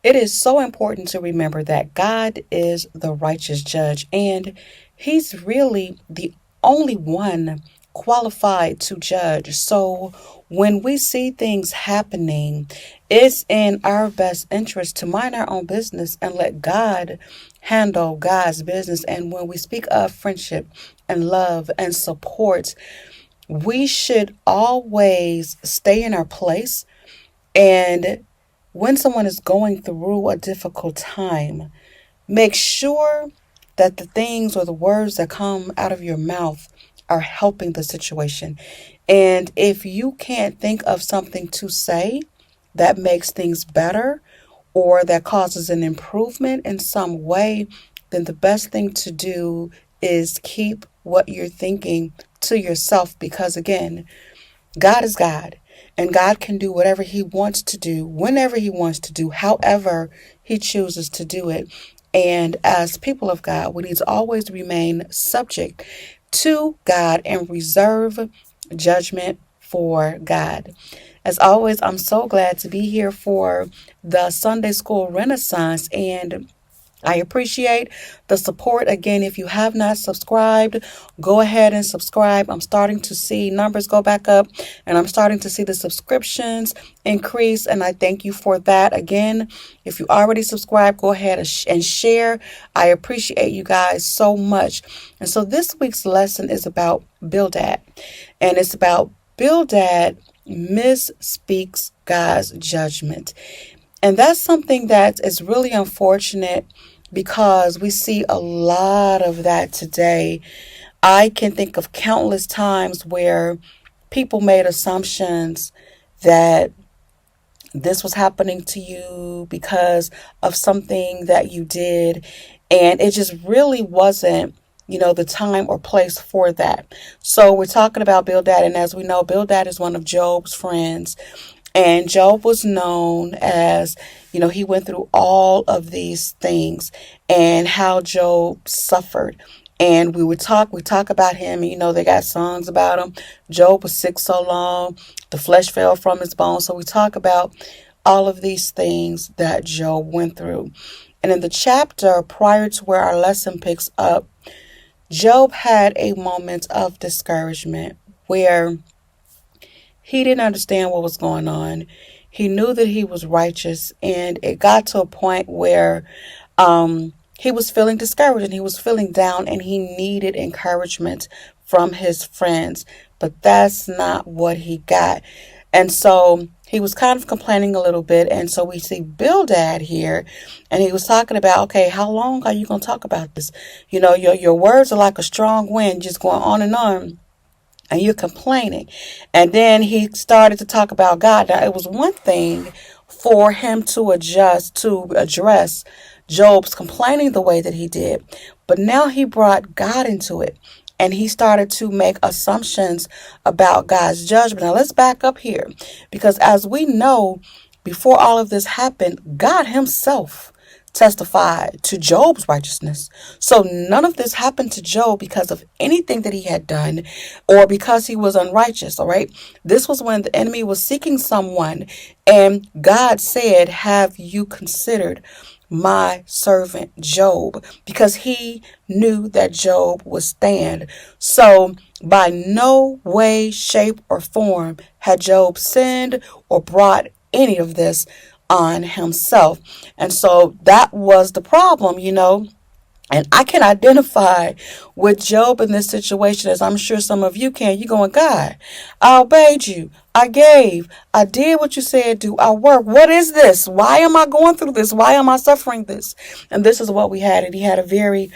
It is so important to remember that God is the righteous judge, and He's really the only one qualified to judge. So when we see things happening, it's in our best interest to mind our own business and let God handle God's business. And when we speak of friendship and love and support, we should always stay in our place. And when someone is going through a difficult time, make sure that the things or the words that come out of your mouth are helping the situation. And if you can't think of something to say that makes things better or that causes an improvement in some way, then the best thing to do is keep what you're thinking to yourself, because again, God is God, and God can do whatever He wants to do, whenever He wants to do, however He chooses to do it. And as people of God, we need to always remain subject to God and reserve judgment for God. As always, I'm so glad to be here for the Sunday School Renaissance, and I appreciate the support. Again, if you have not subscribed, go ahead and subscribe. I'm starting to see numbers go back up, and I'm starting to see the subscriptions increase, and I thank you for that. Again, if you already subscribed, go ahead and share. I appreciate you guys so much. And so this week's lesson is about Bildad, and it's about Bildad misspeaks God's judgment. And that's something that is really unfortunate because we see a lot of that today. I can think of countless times where people made assumptions that this was happening to you because of something that you did, and it just really wasn't, the time or place for that. So we're talking about Bildad, and as we know, Bildad is one of Job's friends. And Job was known as, he went through all of these things and how Job suffered. And we talk about him, and they got songs about him. Job was sick so long, the flesh fell from his bones. So we talk about all of these things that Job went through. And in the chapter prior to where our lesson picks up, Job had a moment of discouragement where he didn't understand what was going on. He knew that he was righteous, and it got to a point where he was feeling discouraged and he was feeling down, and he needed encouragement from his friends. But that's not what he got. And so he was kind of complaining a little bit. And so we see Bildad here, and he was talking about, okay, how long are you going to talk about this? Your words are like a strong wind, just going on, and you're complaining. And then he started to talk about God. Now, it was one thing for him to address Job's complaining the way that he did, but now he brought God into it, and he started to make assumptions about God's judgment. Now, let's back up here, because as we know, before all of this happened, God himself testified to Job's righteousness. So none of this happened to Job because of anything that he had done or because he was unrighteous. All right. This was when the enemy was seeking someone, and God said, have you considered my servant Job? Because he knew that Job would stand. So by no way, shape, or form had Job sinned or brought any of this on himself. And so that was the problem, And I can identify with Job in this situation, as I'm sure some of you can. You're going, God, I obeyed you. I gave. I did what you said do. I worked. What is this? Why am I going through this? Why am I suffering this? And this is what we had. And he had a very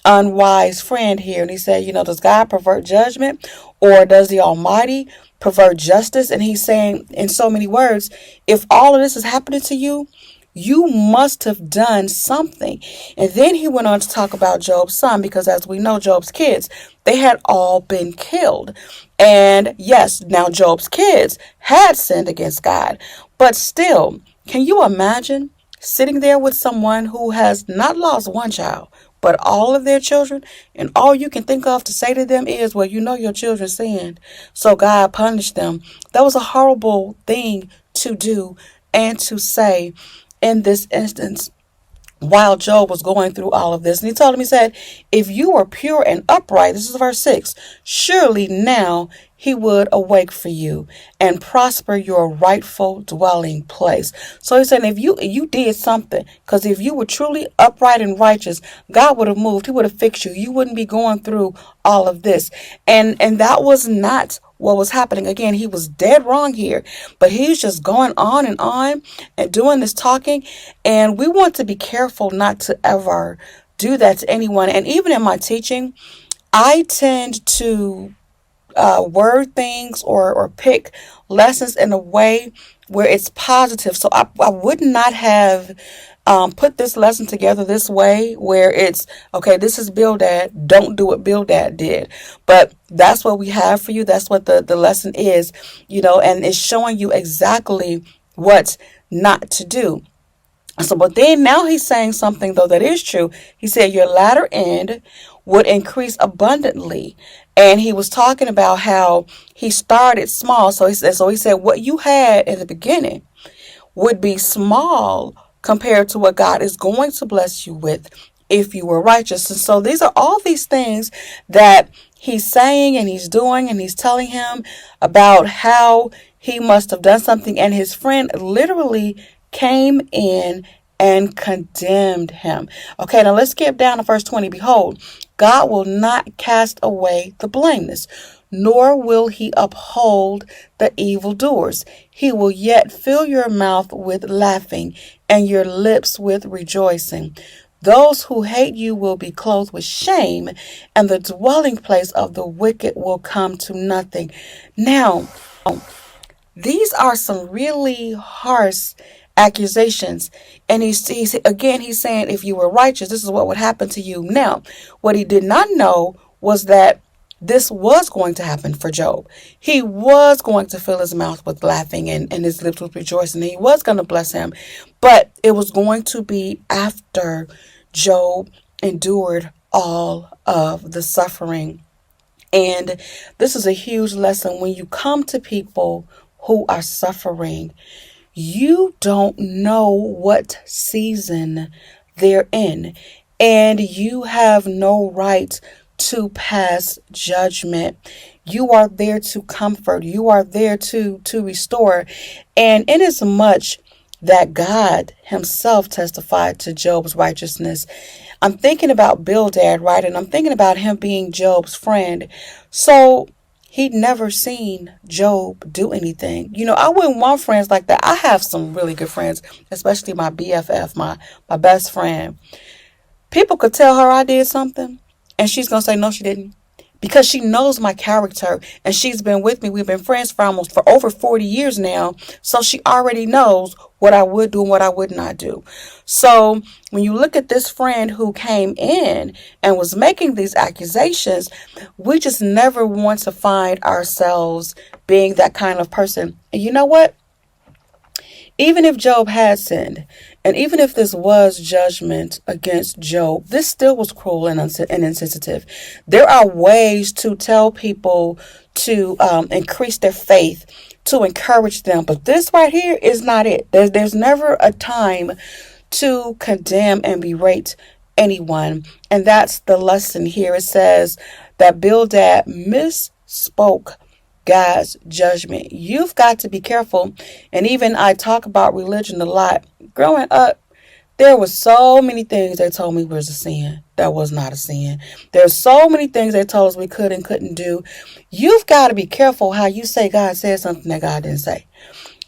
unwise friend here. And he said, does God pervert judgment, or does the Almighty pervert justice? And he's saying in so many words, if all of this is happening to you, you must have done something. And then he went on to talk about Job's son, because as we know, Job's kids, they had all been killed. And yes, now Job's kids had sinned against God. But still, can you imagine sitting there with someone who has not lost one child, but all of their children, and all you can think of to say to them is, well, your children sinned, so God punished them. That was a horrible thing to do and to say. in this instance while Job was going through all of this. And he told him, he said, if you were pure and upright, this is verse 6, surely now he would awake for you and prosper your rightful dwelling place. So he said, if you did something, because if you were truly upright and righteous, God would have moved. He would have fixed you. You wouldn't be going through all of this. And that was not what was happening. Again, he was dead wrong here, but he's just going on and doing this talking. And we want to be careful not to ever do that to anyone. And even in my teaching, I tend to word things or pick lessons in a way where it's positive. So I would not have put this lesson together this way where it's, okay, this is Bildad, don't do what Bildad did. But that's what we have for you. That's what the lesson is, and it's showing you exactly what not to do. So, but then now he's saying something, though, that is true. He said, your latter end would increase abundantly. And he was talking about how he started small. So he said, what you had in the beginning would be small compared to what God is going to bless you with if you were righteous. And so these are all these things that he's saying and he's doing, and he's telling him about how he must have done something. And his friend literally came in and condemned him. Okay, now let's skip down to verse 20. Behold, God will not cast away the blameless, nor will he uphold the evildoers. He will yet fill your mouth with laughing and your lips with rejoicing. Those who hate you will be clothed with shame, and the dwelling place of the wicked will come to nothing. Now, these are some really harsh accusations. And he's saying, if you were righteous, this is what would happen to you. Now, what he did not know was that this was going to happen for Job. He was going to fill his mouth with laughing and his lips with rejoicing. He was going to bless him. But it was going to be after Job endured all of the suffering. And this is a huge lesson. When you come to people who are suffering, you don't know what season they're in, and you have no right to pass judgment. You are there to comfort. You are there to restore. And inasmuch that God himself testified to Job's righteousness, I'm thinking about Bildad, right? And I'm thinking about him being Job's friend. So he'd never seen Job do anything. I wouldn't want friends like that. I have some really good friends, especially my BFF, my best friend. People could tell her I did something, and she's going to say, no, she didn't. Because she knows my character, and she's been with me. We've been friends for over 40 years now. So she already knows what I would do and what I would not do. So when you look at this friend who came in and was making these accusations, we just never want to find ourselves being that kind of person. And you know what? Even if Job had sinned, and even if this was judgment against Job, this still was cruel and insensitive. There are ways to tell people to increase their faith, to encourage them. But this right here is not it. There's never a time to condemn and berate anyone. And that's the lesson here. It says that Bildad misspoke God's judgment. You've got to be careful. And even I talk about religion a lot. Growing up, there were so many things they told me was a sin that was not a sin. There's so many things they told us we could and couldn't do. You've got to be careful how you say God said something that God didn't say.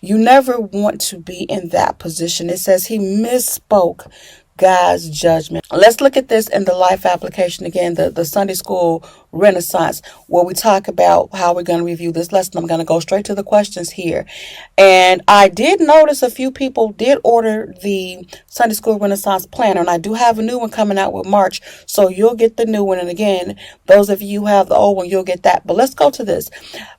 You never want to be in that position. It says he misspoke God's judgment. Let's look at this in the life application again, the Sunday school Renaissance, where we talk about how we're going to review this lesson. I'm going to go straight to the questions here. And I did notice a few people did order the Sunday school Renaissance planner, and I do have a new one coming out with March, so you'll get the new one. And again, those of you who have the old one, you'll get that. But let's go to this,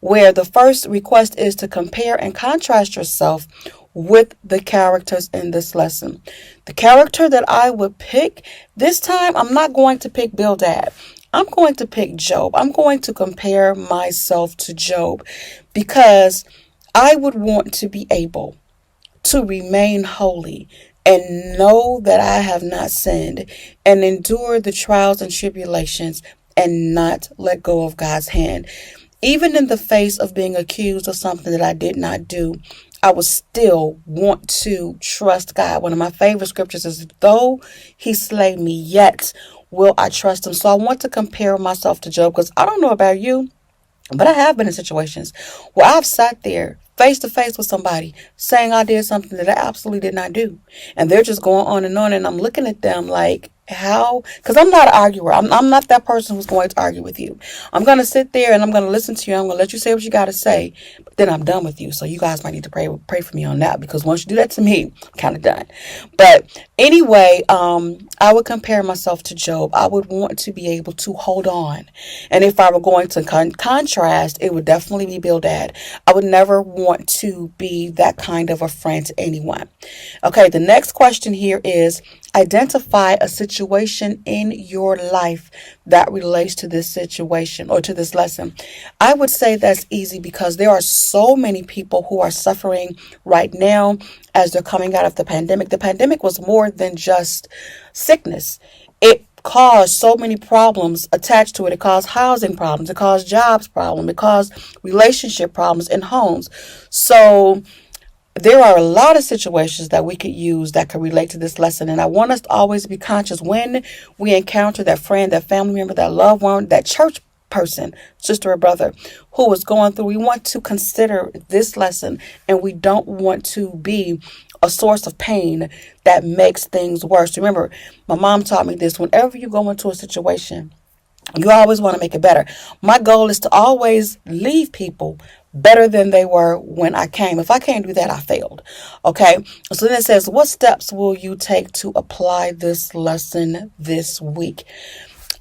where the first request is to compare and contrast yourself with the characters in this lesson. The character that I would pick this time, I'm not going to pick Bildad. I'm going to pick Job. I'm going to compare myself to Job because I would want to be able to remain holy and know that I have not sinned, and endure the trials and tribulations, and not let go of God's hand. Even in the face of being accused of something that I did not do, I would still want to trust God. One of my favorite scriptures is, though he slay me, yet will I trust him. So I want to compare myself to Job, because I don't know about you, but I have been in situations where I've sat there face to face with somebody saying I did something that I absolutely did not do. And they're just going on, and I'm looking at them like, how? Because I'm not an arguer. I'm not that person who's going to argue with you. I'm going to sit there and I'm going to listen to you. I'm going to let you say what you got to say. But then I'm done with you. So you guys might need to pray for me on that, because once you do that to me, I'm kind of done. But anyway, I would compare myself to Job. I would want to be able to hold on. And if I were going to contrast, it would definitely be Bildad. I would never want to be that kind of a friend to anyone. Okay, the next question here is, identify a situation in your life that relates to this situation or to this lesson. I would say that's easy, because there are so many people who are suffering right now as they're coming out of the pandemic. The pandemic was more than just sickness. It caused so many problems attached to it. It caused housing problems. It caused jobs problems. It caused relationship problems in homes. So there are a lot of situations that we could use that could relate to this lesson. And I want us to always be conscious when we encounter that friend, that family member, that loved one, that church person, sister or brother who is going through. We want to consider this lesson, and we don't want to be a source of pain that makes things worse. Remember, my mom taught me this: whenever you go into a situation, you always want to make it better. My goal is to always leave people better than they were when I came. If I can't do that, I failed. Okay. So then it says, what steps will you take to apply this lesson this week?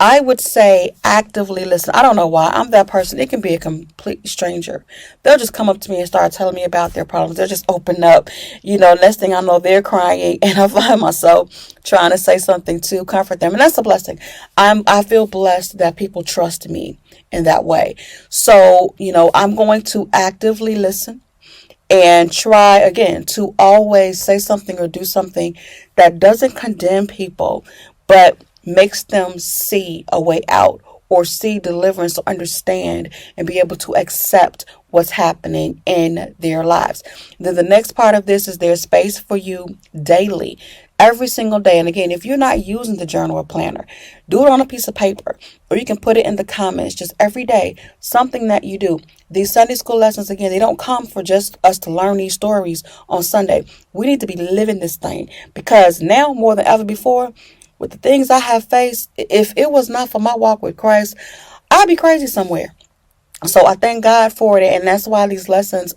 I would say actively listen. I don't know why. I'm that person. It can be a complete stranger. They'll just come up to me and start telling me about their problems. They'll just open up. Next thing I know, they're crying, and I find myself trying to say something to comfort them. And that's a blessing. I feel blessed that people trust me in that way. So, I'm going to actively listen and try again to always say something or do something that doesn't condemn people, but makes them see a way out, or see deliverance, or understand and be able to accept what's happening in their lives. Then the next part of this is, there's space for you daily, every single day. And again, if you're not using the journal or planner, do it on a piece of paper, or you can put it in the comments, just every day, something that you do. These Sunday school lessons, again, they don't come for just us to learn these stories on Sunday. We need to be living this thing, because now more than ever before, with the things I have faced, if it was not for my walk with Christ, I'd be crazy somewhere. So I thank God for it. And that's why these lessons,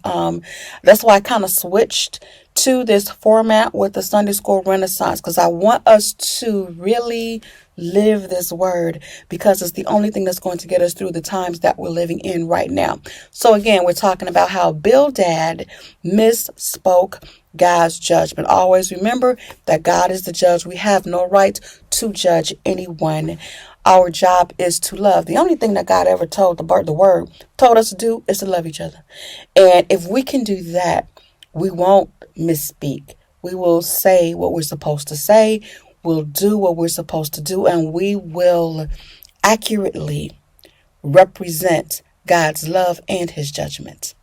that's why I kind of switched to this format with the Sunday School Renaissance, because I want us to really live this word, because it's the only thing that's going to get us through the times that we're living in right now. So again, we're talking about how Bildad misspoke God's judgment. Always remember that God is the judge. We have no right to judge anyone. Our job is to love. The only thing that God ever told the word told us to do is to love each other. And if we can do that, we won't misspeak. We will say what we're supposed to say. We'll do what we're supposed to do. And we will accurately represent God's love and his judgment.